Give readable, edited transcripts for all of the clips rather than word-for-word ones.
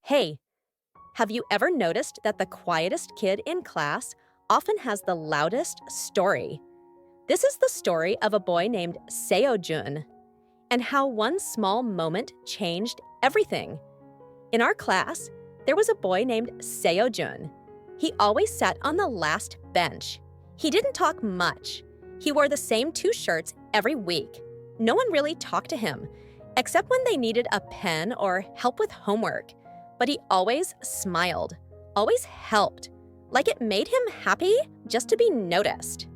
Hey, have you ever noticed that the quietest kid in class often has the loudest story? This is the story of a boy named Seo-jun and how one small moment changed everything. In our class, there was a boy named Seo-jun. He always sat on the last bench. He didn't talk much. He wore the same two shirts every week. No one really talked to him, except when they needed a pen or help with homework. But he always smiled, always helped, like it made him happy just to be noticed.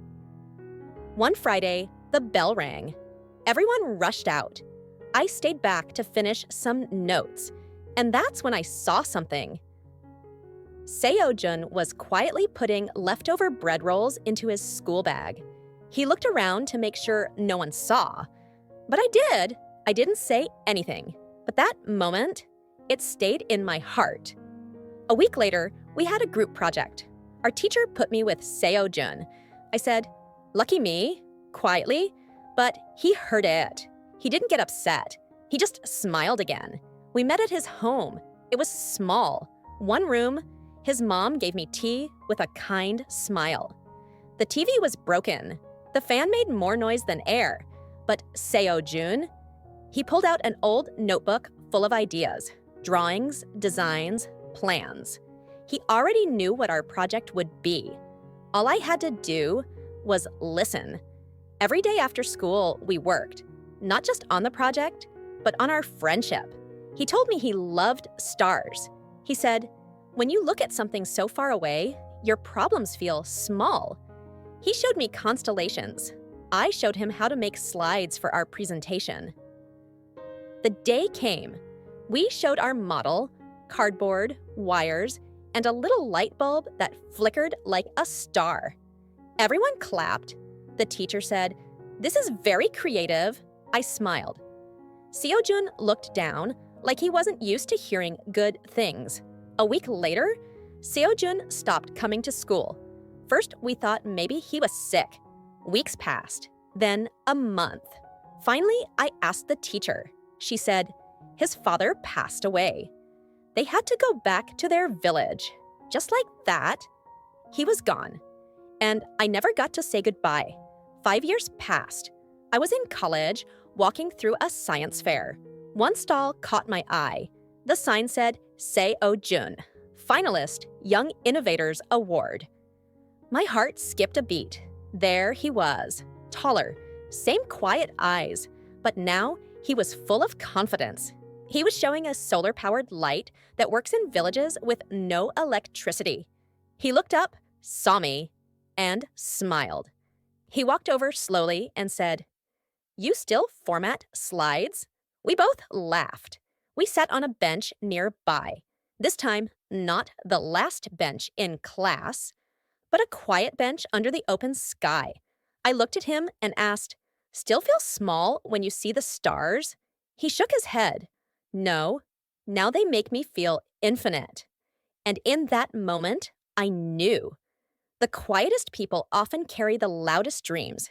One Friday, the bell rang. Everyone rushed out. I stayed back to finish some notes, and that's when I saw something. Seo-jun was quietly putting leftover bread rolls into his school bag. He looked around to make sure no one saw. But I did. I didn't say anything. But that moment, it stayed in my heart. A week later, we had a group project. Our teacher put me with Seo-jun. I said, "Lucky me," quietly, but he heard it. He didn't get upset. He just smiled again. We met at his home. It was small, one room. His mom gave me tea with a kind smile. The TV was broken. The fan made more noise than air. But Seo-jun, he pulled out an old notebook full of ideas, drawings, designs, plans. He already knew what our project would be. All I had to do was listen. Every day after school, we worked, not just on the project, but on our friendship. He told me he loved stars. He said, "When you look at something so far away, your problems feel small." He showed me constellations. I showed him how to make slides for our presentation. The day came. We showed our model, cardboard, wires, and a little light bulb that flickered like a star. Everyone clapped. The teacher said, "This is very creative." I smiled. Seo-jun looked down like he wasn't used to hearing good things. A week later, Seo-jun stopped coming to school. First, we thought maybe he was sick. Weeks passed, then a month. Finally, I asked the teacher. She said, his father passed away. They had to go back to their village. Just like that, he was gone. And I never got to say goodbye. 5 years passed. I was in college, walking through a science fair. One stall caught my eye. The sign said, Seo-jun, finalist, Young Innovators Award. My heart skipped a beat. There he was, taller, same quiet eyes, but now he was full of confidence. He was showing a solar-powered light that works in villages with no electricity. He looked up, saw me, and smiled. He walked over slowly and said, "You still format slides?" We both laughed. We sat on a bench nearby. This time, not the last bench in class, but a quiet bench under the open sky. I looked at him and asked, "Still feel small when you see the stars?" He shook his head. "No, now they make me feel infinite." And in that moment, I knew. The quietest people often carry the loudest dreams.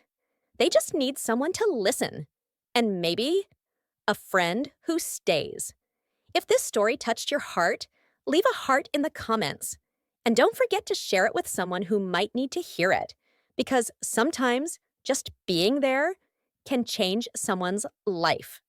They just need someone to listen. And maybe a friend who stays. If this story touched your heart, leave a heart in the comments. And don't forget to share it with someone who might need to hear it, because sometimes just being there can change someone's life.